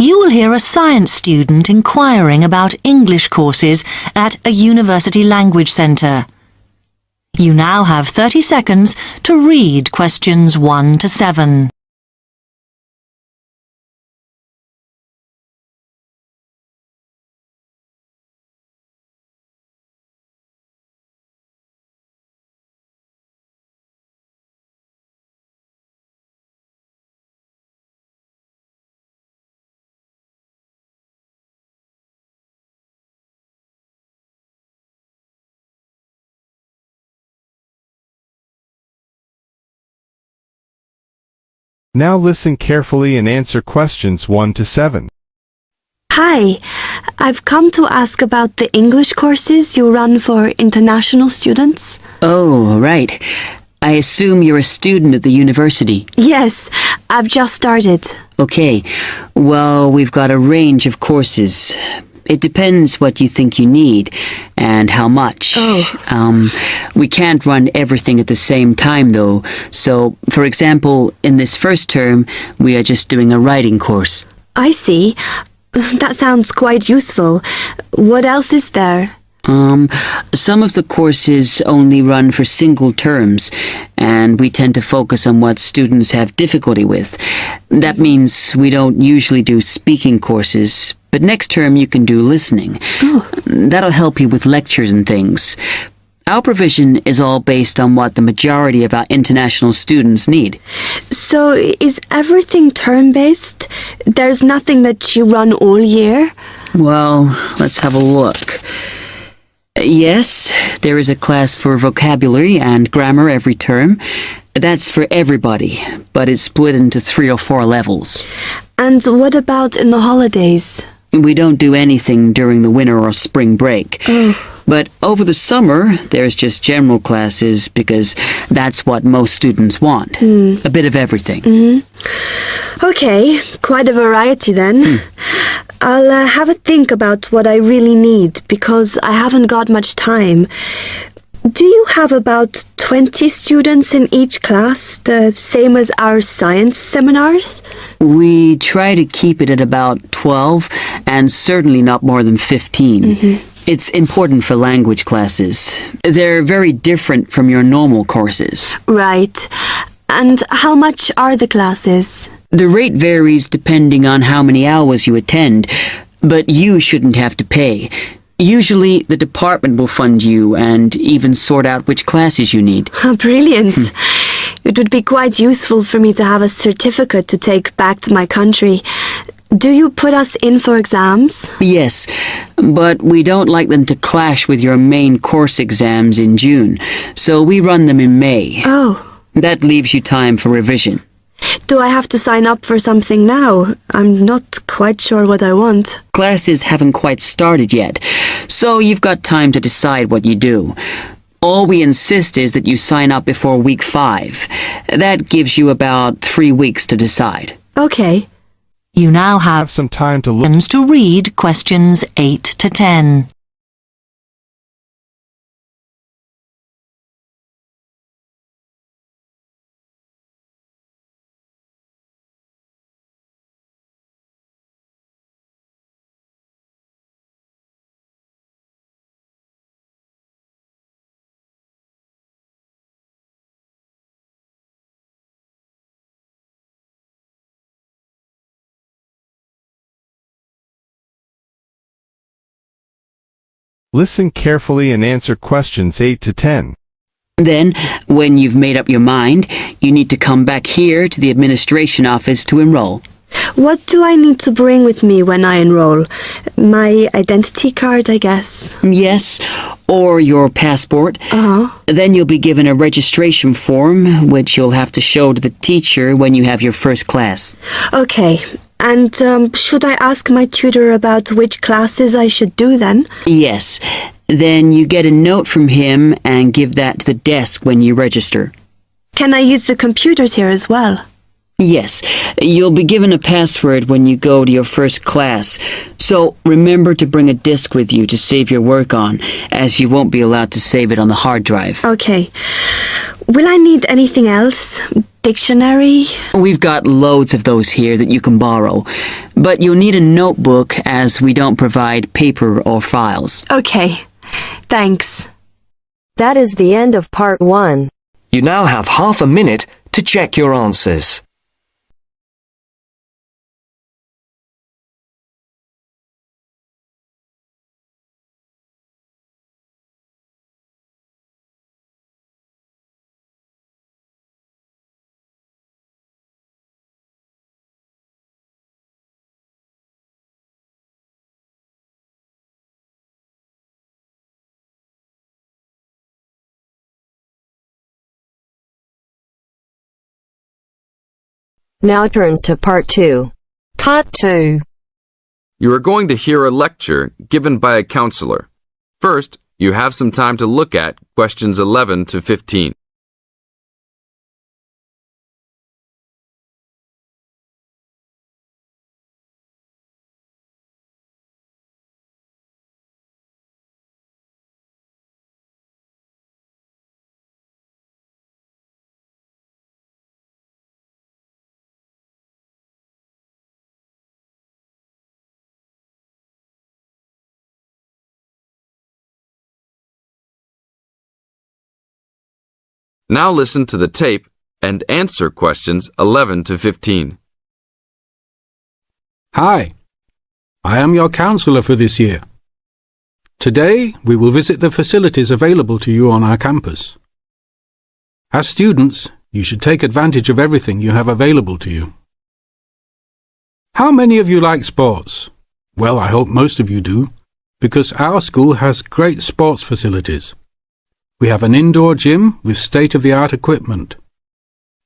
You will hear a science student inquiring about English courses at a university language centre. You now have 30 seconds to read questions 1 to 7. Now listen carefully and answer questions 1 to 7. Hi, I've come to ask about the English courses you run for international students. Oh, right. I assume you're a student at the university. Yes, I've just started. Okay. Well, we've got a range of courses. It depends what you think you need and how much. We can't run everything at the same time, though. So, for example, in this first term, we are just doing a writing course. I see. That sounds quite useful. What else is there? Some of the courses only run for single terms, and we tend to focus on what students have difficulty with. That means we don't usually do speaking courses, but next term you can do listening. That'll help you with lectures and things. Our provision is all based on what the majority of our international students need. So, is everything term-based? There's nothing that you run all year? Well, let's have a look. Yes, there is a class for vocabulary and grammar every term. That's for everybody, but it's split into 3 or 4 levels. And what about in the holidays? We don't do anything during the winter or spring break. But over the summer, there's just general classes because that's what most students want. A bit of everything. Okay, quite a variety then. I'll have a think about what I really need because I haven't got much time. Do you have about 20 students in each class, the same as our science seminars? We try to keep it at about 12 and certainly not more than 15. It's important for language classes. They're very different from your normal courses. Right. And how much are the classes? The rate varies depending on how many hours you attend, but you shouldn't have to pay. Usually, the department will fund you and even sort out which classes you need. Brilliant. It would be quite useful for me to have a certificate to take back to my country. Do you put us in for exams? Yes, but we don't like them to clash with your main course exams in June, so we run them in May. Oh. That leaves you time for revision. Do I have to sign up for something now? I'm not quite sure what I want. Classes haven't quite started yet, so you've got time to decide what you do. All we insist is that you sign up before week 5. That gives you about 3 weeks to decide. Okay. You now have Have some time to look. seconds to read questions 8 to 10. Listen carefully and answer questions 8 to 10. Then, when you've made up your mind, you need to come back here to the administration office to enroll. What do I need to bring with me when I enroll? My identity card, I guess. Yes, or your passport. Then you'll be given a registration form, which you'll have to show to the teacher when you have your first class. Okay. And should I ask my tutor about which classes I should do then? Yes. Then you get a note from him and give that to the desk when you register. Can I use the computers here as well? Yes. You'll be given a password when you go to your first class. So remember to bring a disk with you to save your work on, as you won't be allowed to save it on the hard drive. Okay. Will I need anything else? dictionary? We've got loads of those here that you can borrow, but you'll need a notebook as we don't provide paper or files. Okay, thanks. That is the end of part 1. You now have half a minute to check your answers. Now turns to part 2. Part 2. You are going to hear a lecture given by a counselor. First, you have some time to look at questions 11 to 15. Now listen to the tape and answer questions 11 to 15. Hi, I am your counselor for this year. Today, we will visit the facilities available to you on our campus. As students, you should take advantage of everything you have available to you. How many of you like sports? Well, I hope most of you do, because our school has great sports facilities. We have an indoor gym with state-of-the-art equipment.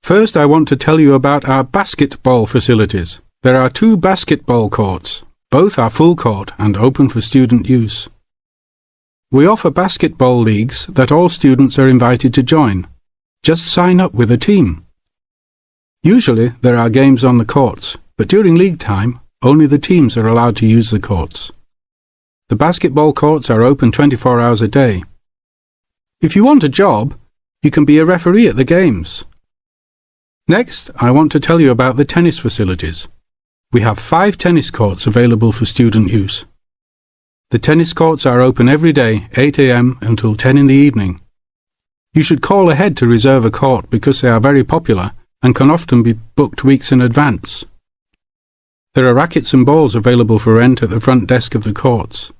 First, I want to tell you about our basketball facilities. There are 2 basketball courts. Both are full court and open for student use. We offer basketball leagues that all students are invited to join. Just sign up with a team. Usually, there are games on the courts, but during league time, only the teams are allowed to use the courts. The basketball courts are open 24 hours a day. If you want a job, you can be a referee at the games. Next, I want to tell you about the tennis facilities. We have 5 tennis courts available for student use. The tennis courts are open every day, 8 a.m. until 10 in the evening. You should call ahead to reserve a court because they are very popular and can often be booked weeks in advance. There are rackets and balls available for rent at the front desk of the courts.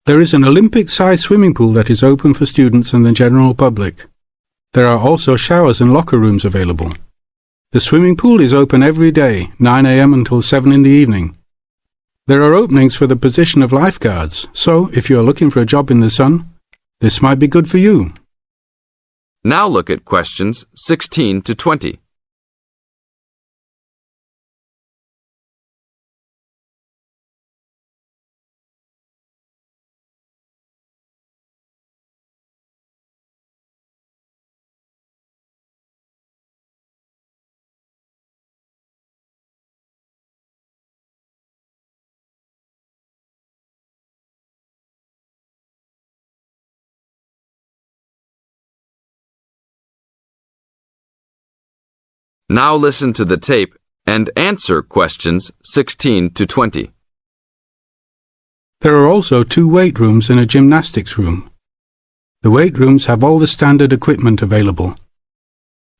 There is an Olympic-sized swimming pool that is open for students and the general public. There are also showers and locker rooms available. The swimming pool is open every day, 9 a.m. until 7 in the evening. There are openings for the position of lifeguards, so if you are looking for a job in the sun, this might be good for you. Now look at questions 16 to 20. Now listen to the tape and answer questions 16 to 20. There are also 2 weight rooms and a gymnastics room. The weight rooms have all the standard equipment available.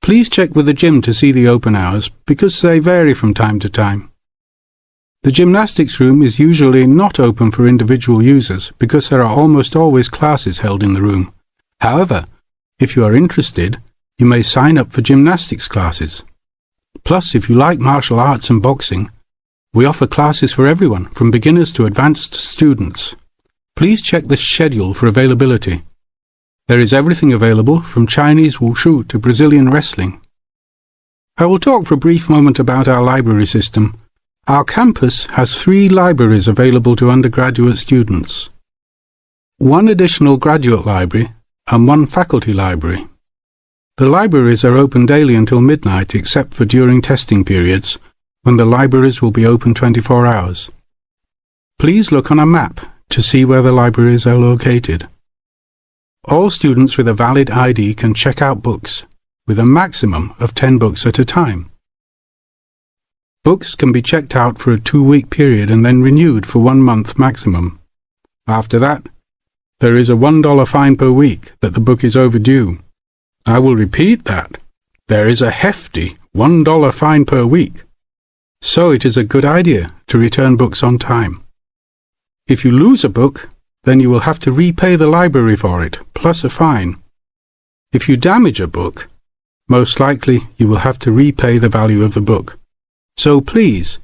Please check with the gym to see the open hours because they vary from time to time. The gymnastics room is usually not open for individual users because there are almost always classes held in the room. However, if you are interested, you may sign up for gymnastics classes. Plus, if you like martial arts and boxing, we offer classes for everyone, from beginners to advanced students. Please check the schedule for availability. There is everything available, from Chinese wushu to Brazilian wrestling. I will talk for a brief moment about our library system. Our campus has 3 libraries available to undergraduate students, 1 additional graduate library and 1 faculty library. The libraries are open daily until midnight except for during testing periods, when the libraries will be open 24 hours. Please look on a map to see where the libraries are located. All students with a valid ID can check out books, with a maximum of 10 books at a time. Books can be checked out for a 2-week period and then renewed for 1 month maximum. After that, there is a $1 fine per week that the book is overdue. I will repeat that. There is a hefty $1 fine per week. So it is a good idea to return books on time. If you lose a book, then you will have to repay the library for it, plus a fine. If you damage a book, most likely you will have to repay the value of the book. So please,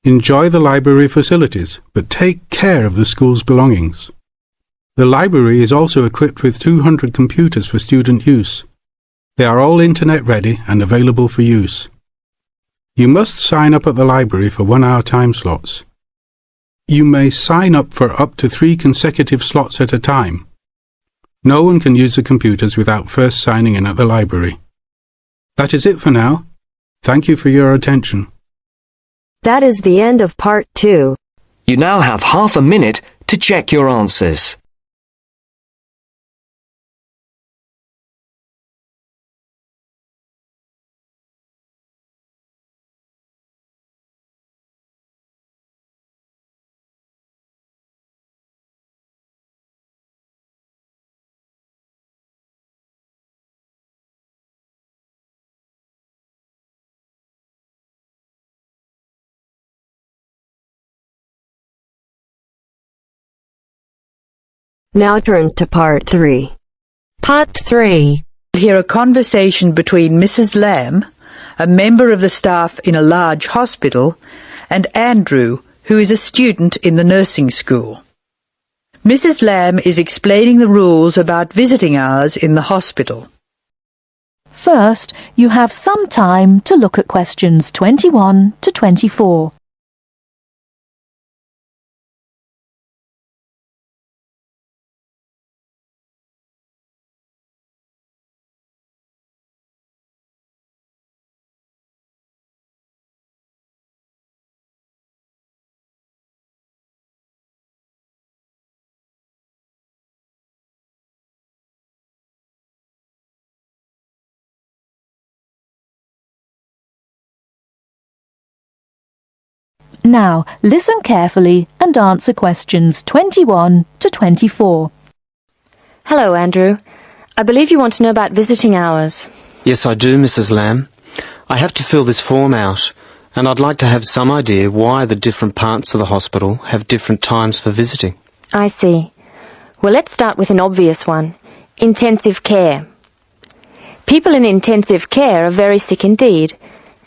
enjoy the library facilities, but take care of the school's belongings. The library is also equipped with 200 computers for student use. They are all internet ready and available for use. You must sign up at the library for 1-hour time slots. You may sign up for up to 3 consecutive slots at a time. No one can use the computers without first signing in at the library. That is it for now. Thank you for your attention. That is the end of part 2. You now have half a minute to check your answers. Now turns to part 3. Part 3. Hear a conversation between Mrs. Lamb, a member of the staff in a large hospital, and Andrew, who is a student in the nursing school. Mrs. Lamb is explaining the rules about visiting hours in the hospital. First, you have some time to look at questions 21 to 24. Now, listen carefully and answer questions 21 to 24. Hello, Andrew. I believe you want to know about visiting hours. Yes, I do, Mrs. Lamb. I have to fill this form out, and I'd like to have some idea why the different parts of the hospital have different times for visiting. I see. Well, let's start with an obvious one. Intensive care. People in intensive care are very sick indeed,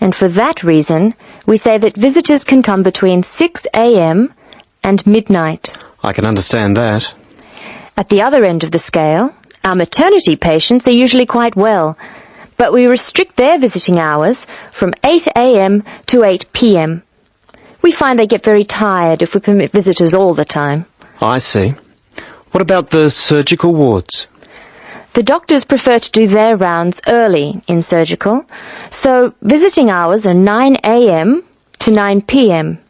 and for that reason, we say that visitors can come between 6 a.m. and midnight. I can understand that. At the other end of the scale, our maternity patients are usually quite well, but we restrict their visiting hours from 8 a.m. to 8 p.m. We find they get very tired if we permit visitors all the time. I see. What about the surgical wards? The doctors prefer to do their rounds early in surgical, so visiting hours are 9 a.m. to 9 p.m.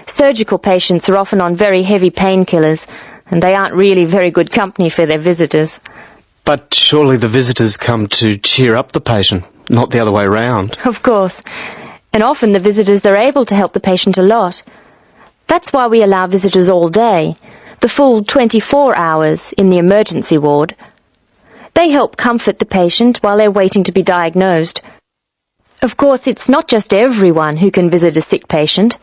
Surgical patients are often on very heavy painkillers, and they aren't really very good company for their visitors. But surely the visitors come to cheer up the patient, not the other way round. Of course, and often the visitors are able to help the patient a lot. That's why we allow visitors all day, the full 24 hours in the emergency ward. They help comfort the patient while they're waiting to be diagnosed. Of course, it's not just everyone who can visit a sick patient.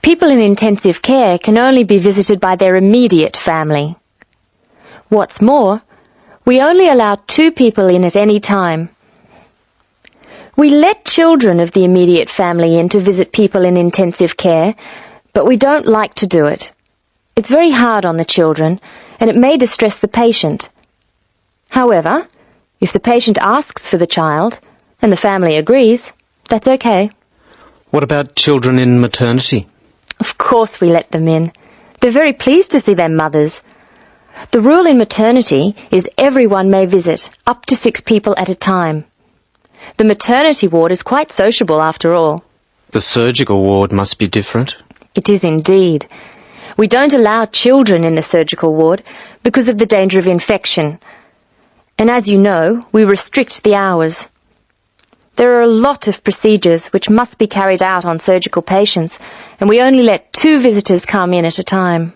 People in intensive care can only be visited by their immediate family. What's more, we only allow 2 people in at any time. We let children of the immediate family in to visit people in intensive care, but we don't like to do it. It's very hard on the children, and it may distress the patient. However, if the patient asks for the child, and the family agrees, that's okay. What about children in maternity? Of course we let them in. They're very pleased to see their mothers. The rule in maternity is everyone may visit, up to 6 people at a time. The maternity ward is quite sociable after all. The surgical ward must be different. It is indeed. We don't allow children in the surgical ward because of the danger of infection. And as you know, we restrict the hours. There are a lot of procedures which must be carried out on surgical patients, and we only let 2 visitors come in at a time.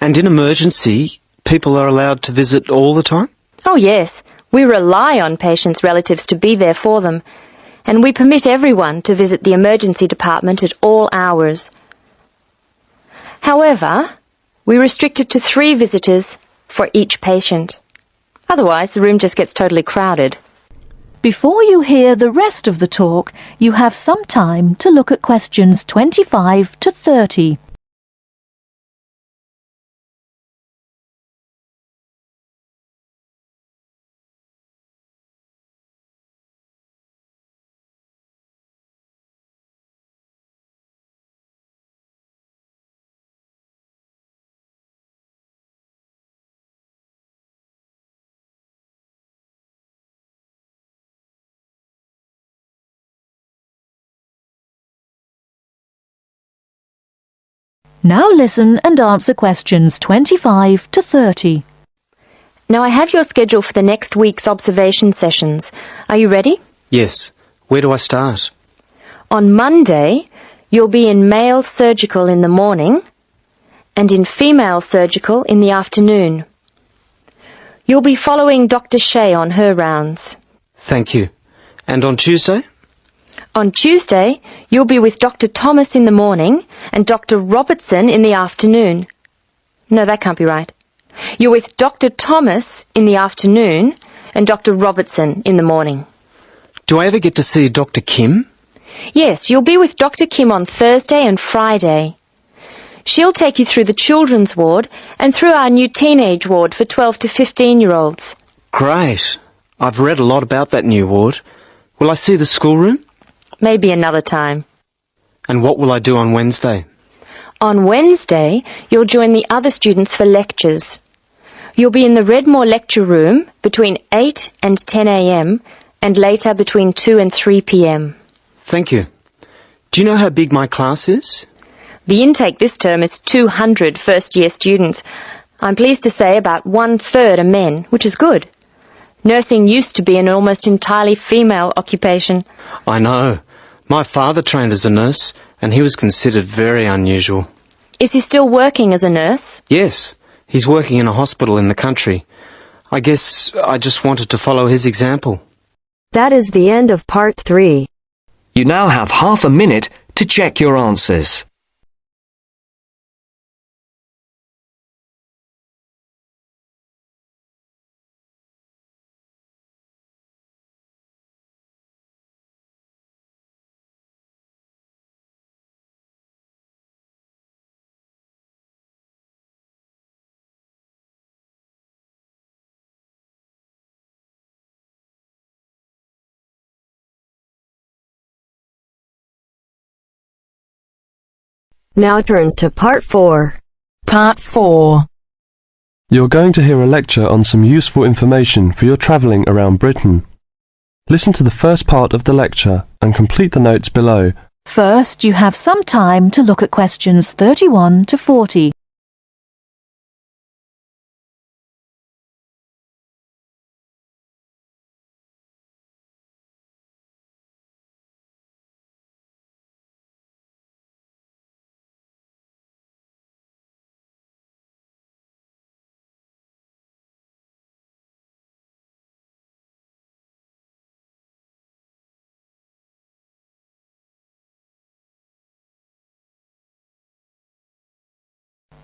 And in emergency, people are allowed to visit all the time? Oh yes, we rely on patients' relatives to be there for them, and we permit everyone to visit the emergency department at all hours. However, we restrict it to 3 visitors for each patient. Otherwise, the room just gets totally crowded. Before you hear the rest of the talk, you have some time to look at questions 25 to 30. Now listen and answer questions 25 to 30. Now I have your schedule for the next week's observation sessions. Are you ready? Yes. Where do I start? On Monday, you'll be in male surgical in the morning and in female surgical in the afternoon. You'll be following Dr. Shea on her rounds. Thank you. And on Tuesday? On Tuesday, you'll be with Dr. Thomas in the morning and Dr. Robertson in the afternoon. No, that can't be right. You're with Dr. Thomas in the afternoon and Dr. Robertson in the morning. Do I ever get to see Dr. Kim? Yes, you'll be with Dr. Kim on Thursday and Friday. She'll take you through the children's ward and through our new teenage ward for 12 to 15-year-olds. Great. I've read a lot about that new ward. Will I see the schoolroom? Maybe another time. And what will I do on Wednesday? On Wednesday, you'll join the other students for lectures. You'll be in the Redmore lecture room between 8 and 10 a.m. and later between 2 and 3 p.m. Thank you. Do you know how big my class is? The intake this term is 200 first-year students. I'm pleased to say about 1/3 are men, which is good. Nursing used to be an almost entirely female occupation. I know. My father trained as a nurse, and he was considered very unusual. Is he still working as a nurse? Yes, he's working in a hospital in the country. I guess I just wanted to follow his example. That is the end of part 3. You now have half a minute to check your answers. Now turns to part 4. Part 4. You're going to hear a lecture on some useful information for your travelling around Britain. Listen to the first part of the lecture and complete the notes below. First, you have some time to look at questions 31 to 40.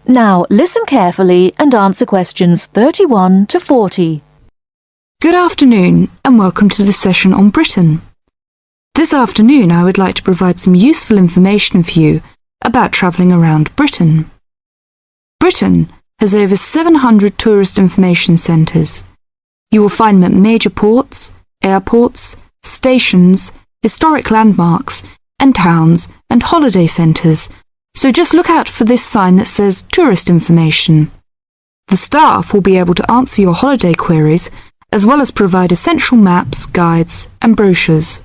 Now listen carefully and answer questions 31 to 40. Good afternoon and welcome to this session on Britain. This afternoon I would like to provide some useful information for you about travelling around Britain. Britain has over 700 tourist information centres. You will find them at major ports, airports, stations, historic landmarks and towns and holiday centres. So just look out for this sign that says Tourist Information. The staff will be able to answer your holiday queries as well as provide essential maps, guides and brochures.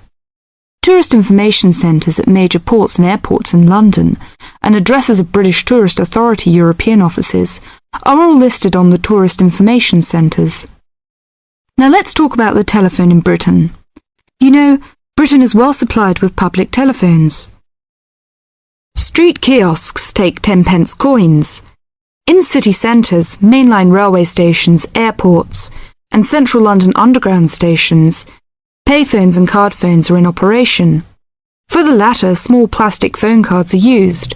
Tourist information centres at major ports and airports in London and addresses of British Tourist Authority European offices are all listed on the Tourist Information Centres. Now let's talk about the telephone in Britain. You know, Britain is well supplied with public telephones. Street kiosks take 10-pence coins. In city centres, mainline railway stations, airports, and central London underground stations, payphones and card phones are in operation. For the latter, small plastic phone cards are used,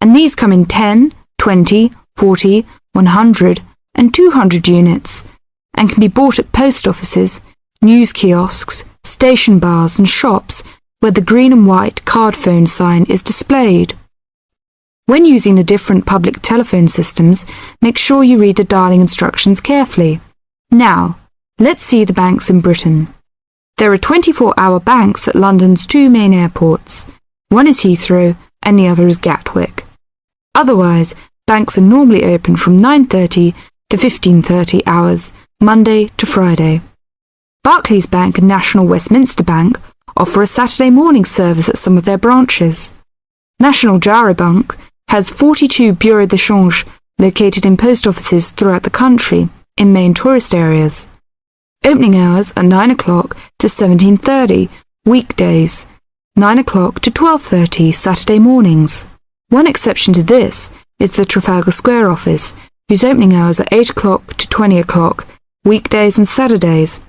and these come in 10, 20, 40, 100, and 200 units, and can be bought at post offices, news kiosks, station bars and shops where the green and white card phone sign is displayed. When using the different public telephone systems, make sure you read the dialing instructions carefully. Now, let's see the banks in Britain. There are 24-hour banks at London's two main airports. One is Heathrow and the other is Gatwick. Otherwise, banks are normally open from 9:30 to 15:30 hours, Monday to Friday. Barclays Bank and National Westminster Bank offer a Saturday morning service at some of their branches. National Jaro Bank has 42 bureaux de change located in post offices throughout the country, in main tourist areas. Opening hours are 9 o'clock to 17:30, weekdays, 9 o'clock to 12:30, Saturday mornings. One exception to this is the Trafalgar Square office, whose opening hours are 8 o'clock to 20 o'clock, weekdays and Saturdays,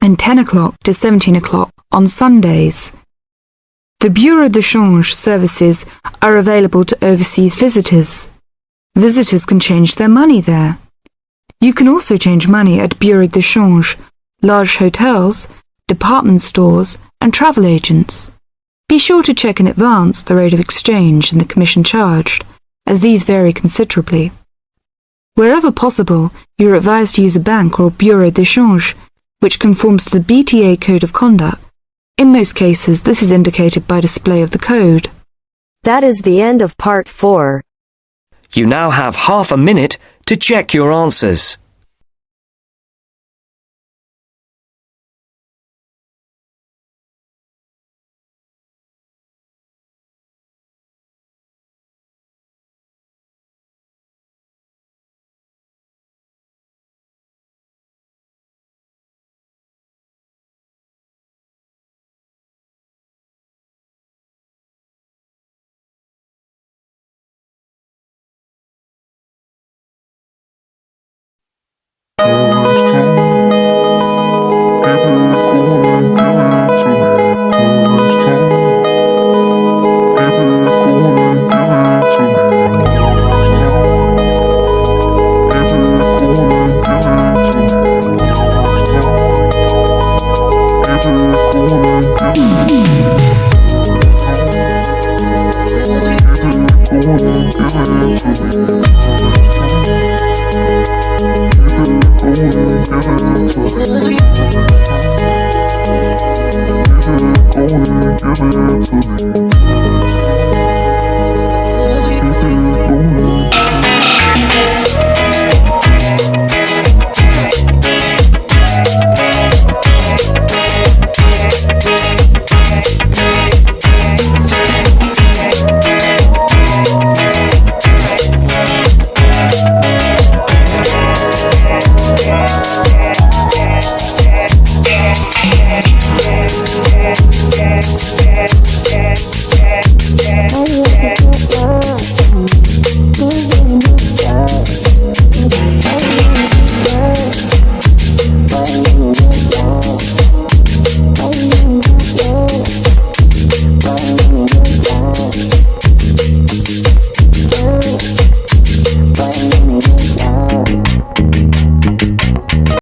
and 10 o'clock to 17 o'clock on Sundays. The Bureau de Change services are available to overseas visitors. Visitors can change their money there. You can also change money at Bureau de Change, large hotels, department stores, and travel agents. Be sure to check in advance the rate of exchange and the commission charged, as these vary considerably. Wherever possible, you are advised to use a bank or Bureau de Change, which conforms to the BTA Code of Conduct. In most cases, this is indicated by display of the code. That is the end of part 4. You now have half a minute to check your answers. Give it to me.